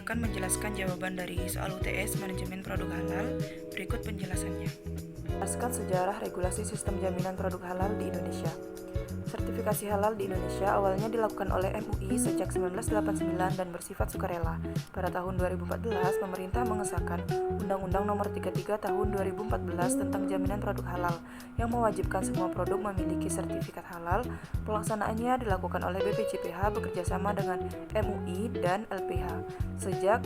akan menjelaskan jawaban dari soal UTS Manajemen Produk Halal. Berikut penjelasannya. Jelaskan sejarah regulasi sistem jaminan produk halal di Indonesia. Sertifikasi halal di Indonesia awalnya dilakukan oleh MUI sejak 1989 dan bersifat sukarela. Pada tahun 2014, pemerintah mengesahkan Undang-Undang Nomor 33 Tahun 2014 tentang Jaminan Produk Halal yang mewajibkan semua produk memiliki sertifikat halal. Pelaksanaannya dilakukan oleh BPJPH bekerjasama dengan MUI dan LPH sejak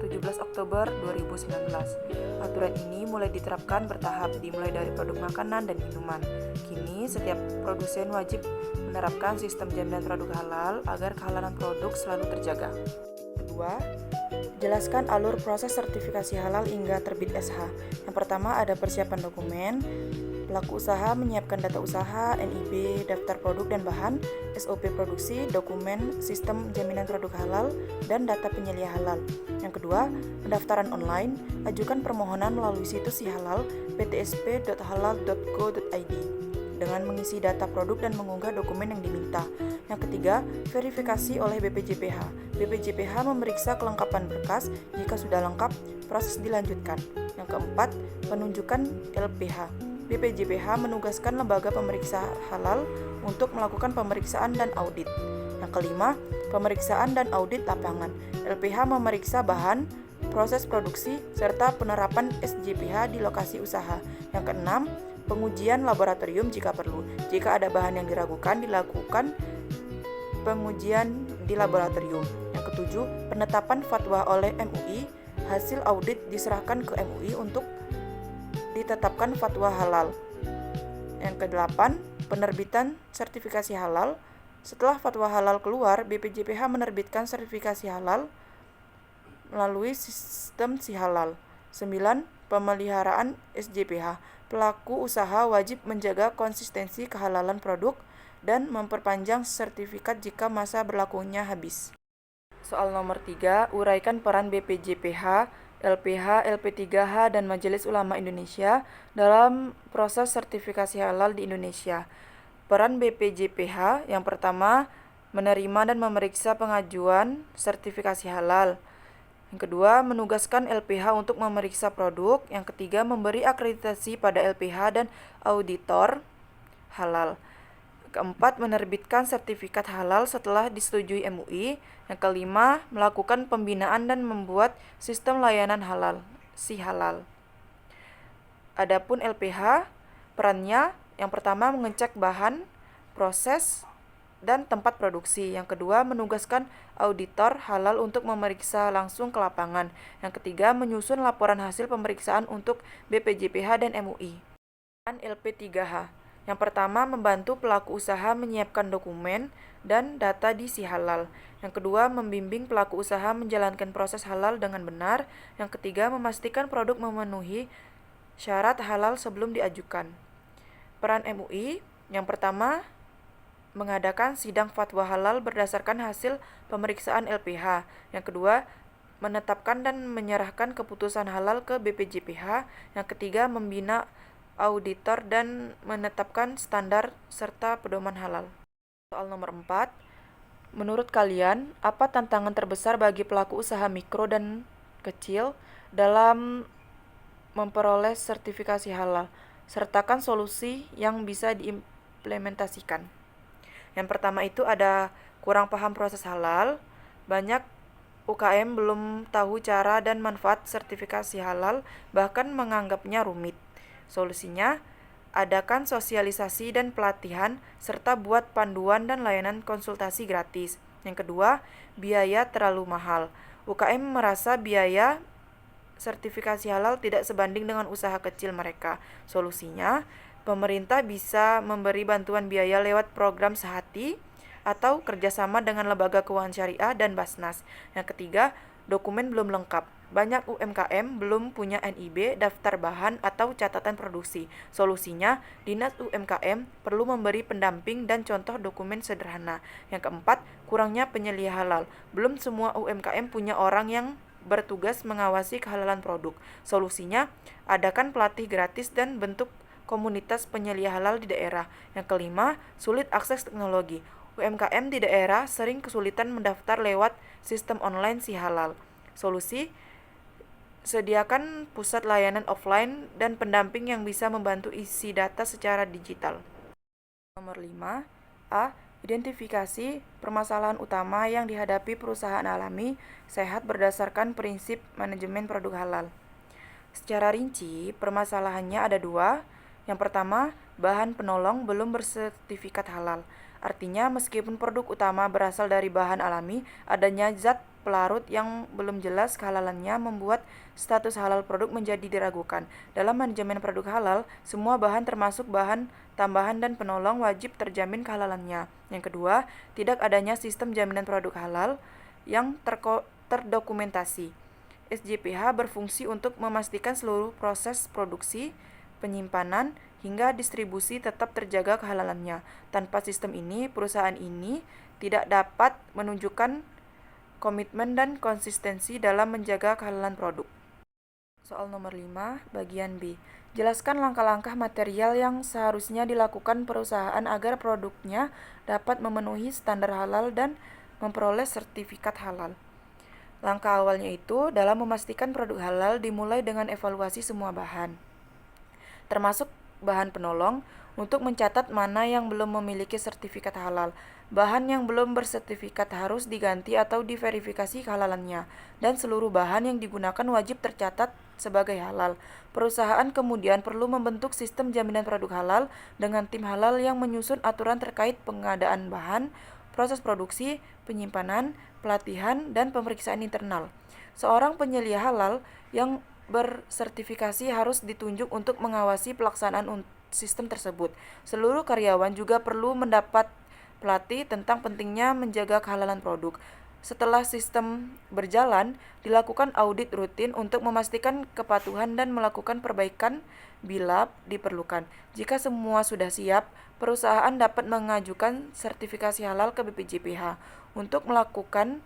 17 Oktober 2019. Aturan ini mulai diterapkan bertahap, dimulai dari produk makanan dan minuman. Kini, setiap produsen wajib menerapkan sistem jaminan produk halal agar kehalalan produk selalu terjaga. Kedua, jelaskan alur proses sertifikasi halal hingga terbit SH. Yang pertama ada persiapan dokumen. Pelaku usaha menyiapkan data usaha, NIB, daftar produk dan bahan, SOP produksi, dokumen, sistem jaminan produk halal, dan data penyelia halal. Yang kedua, pendaftaran online. Ajukan permohonan melalui situs Si Halal ptsp.halal.go.id dengan mengisi data produk dan mengunggah dokumen yang diminta. Yang ketiga, verifikasi oleh BPJPH. BPJPH memeriksa kelengkapan berkas. Jika sudah lengkap, proses dilanjutkan. Yang keempat, penunjukan LPH. BPJPH menugaskan lembaga pemeriksa halal untuk melakukan pemeriksaan dan audit. Yang kelima, pemeriksaan dan audit lapangan. LPH memeriksa bahan, proses produksi, serta penerapan SJPH di lokasi usaha. Yang keenam, pengujian laboratorium jika perlu. Jika ada bahan yang diragukan, dilakukan pengujian di laboratorium. Yang ketujuh, penetapan fatwa oleh MUI. Hasil audit diserahkan ke MUI untuk ditetapkan fatwa halal. Yang kedelapan, penerbitan sertifikasi halal. Setelah fatwa halal keluar, BPJPH menerbitkan sertifikasi halal melalui sistem Si Halal. 9. Pemeliharaan SJPH. Pelaku usaha wajib menjaga konsistensi kehalalan produk dan memperpanjang sertifikat jika masa berlakunya habis. Soal nomor 3, uraikan peran BPJPH, LPH, LP3H, dan Majelis Ulama Indonesia dalam proses sertifikasi halal di Indonesia. Peran BPJPH yang pertama, menerima dan memeriksa pengajuan sertifikasi halal. Yang kedua, menugaskan LPH untuk memeriksa produk. Yang ketiga, memberi akreditasi pada LPH dan auditor halal. Keempat, menerbitkan sertifikat halal setelah disetujui MUI. Yang kelima, melakukan pembinaan dan membuat sistem layanan halal, Si Halal. Adapun LPH, perannya yang pertama mengecek bahan, proses, dan tempat produksi. Yang kedua, menugaskan auditor halal untuk memeriksa langsung ke lapangan. Yang ketiga, menyusun laporan hasil pemeriksaan untuk BPJPH dan MUI. Dan LP3H. Yang pertama, membantu pelaku usaha menyiapkan dokumen dan data di Si Halal. Yang kedua, membimbing pelaku usaha menjalankan proses halal dengan benar. Yang ketiga, memastikan produk memenuhi syarat halal sebelum diajukan. Peran MUI, yang pertama, mengadakan sidang fatwa halal berdasarkan hasil pemeriksaan LPH. Yang kedua, menetapkan dan menyerahkan keputusan halal ke BPJPH. Yang ketiga, membina auditor dan menetapkan standar serta pedoman halal. Soal nomor 4, menurut kalian, apa tantangan terbesar bagi pelaku usaha mikro dan kecil dalam memperoleh sertifikasi halal? Sertakan solusi yang bisa diimplementasikan. Yang pertama itu ada kurang paham proses halal. Banyak UKM belum tahu cara dan manfaat sertifikasi halal, bahkan menganggapnya rumit. Solusinya, adakan sosialisasi dan pelatihan, serta buat panduan dan layanan konsultasi gratis. Yang kedua, biaya terlalu mahal. UKM merasa biaya sertifikasi halal tidak sebanding dengan usaha kecil mereka. Solusinya, pemerintah bisa memberi bantuan biaya lewat program Sehati atau kerjasama dengan lembaga keuangan syariah dan Basnas. Yang ketiga, dokumen belum lengkap. Banyak UMKM belum punya NIB, daftar bahan, atau catatan produksi. Solusinya, Dinas UMKM perlu memberi pendamping dan contoh dokumen sederhana. Yang keempat, kurangnya penyelia halal. Belum semua UMKM punya orang yang bertugas mengawasi kehalalan produk. Solusinya, adakan pelatih gratis dan bentuk komunitas penyelia halal di daerah. Yang kelima, sulit akses teknologi. UMKM di daerah sering kesulitan mendaftar lewat sistem online Si Halal. Solusi: sediakan pusat layanan offline dan pendamping yang bisa membantu isi data secara digital. Nomor 5. A. Identifikasi permasalahan utama yang dihadapi perusahaan alami sehat berdasarkan prinsip manajemen produk halal. Secara rinci, permasalahannya ada dua. Yang pertama, bahan penolong belum bersertifikat halal. Artinya, meskipun produk utama berasal dari bahan alami, adanya zat pelarut yang belum jelas kehalalannya membuat status halal produk menjadi diragukan. Dalam manajemen produk halal, semua bahan termasuk bahan tambahan dan penolong wajib terjamin kehalalannya. Yang kedua, tidak adanya sistem jaminan produk halal yang terdokumentasi. SJPH berfungsi untuk memastikan seluruh proses produksi, penyimpanan, hingga distribusi tetap terjaga kehalalannya. Tanpa sistem ini, perusahaan ini tidak dapat menunjukkan komitmen dan konsistensi dalam menjaga kehalalan produk. Soal nomor 5, bagian B. Jelaskan langkah-langkah material yang seharusnya dilakukan perusahaan agar produknya dapat memenuhi standar halal dan memperoleh sertifikat halal. Langkah awalnya itu dalam memastikan produk halal dimulai dengan evaluasi semua bahan, termasuk bahan penolong, untuk mencatat mana yang belum memiliki sertifikat halal. Bahan yang belum bersertifikat harus diganti atau diverifikasi kehalalannya, dan seluruh bahan yang digunakan wajib tercatat sebagai halal. Perusahaan kemudian perlu membentuk sistem jaminan produk halal dengan tim halal yang menyusun aturan terkait pengadaan bahan, proses produksi, penyimpanan, pelatihan, dan pemeriksaan internal. Seorang penyelia halal yang bersertifikasi harus ditunjuk untuk mengawasi pelaksanaan sistem tersebut. Seluruh karyawan juga perlu mendapat pelatih tentang pentingnya menjaga kehalalan produk. Setelah sistem berjalan, dilakukan audit rutin untuk memastikan kepatuhan dan melakukan perbaikan bila diperlukan. Jika semua sudah siap, perusahaan dapat mengajukan sertifikasi halal ke BPJPH untuk melakukan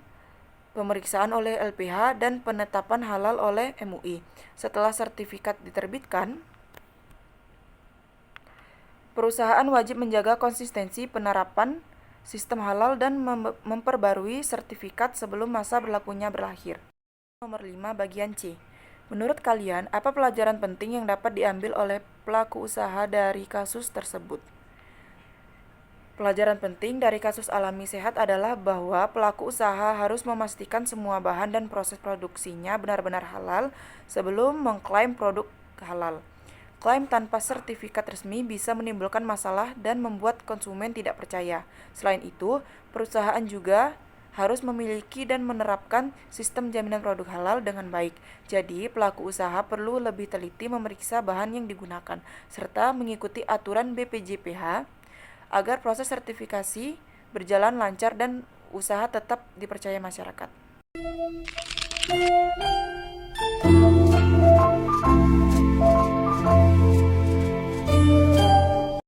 pemeriksaan oleh LPH dan penetapan halal oleh MUI. Setelah sertifikat diterbitkan, perusahaan wajib menjaga konsistensi penerapan sistem halal dan memperbarui sertifikat sebelum masa berlakunya berakhir. Nomor 5, bagian C. Menurut kalian, apa pelajaran penting yang dapat diambil oleh pelaku usaha dari kasus tersebut? Pelajaran penting dari kasus alami sehat adalah bahwa pelaku usaha harus memastikan semua bahan dan proses produksinya benar-benar halal sebelum mengklaim produk halal. Klaim tanpa sertifikat resmi bisa menimbulkan masalah dan membuat konsumen tidak percaya. Selain itu, perusahaan juga harus memiliki dan menerapkan sistem jaminan produk halal dengan baik. Jadi, pelaku usaha perlu lebih teliti memeriksa bahan yang digunakan, serta mengikuti aturan BPJPH agar proses sertifikasi berjalan lancar dan usaha tetap dipercaya masyarakat.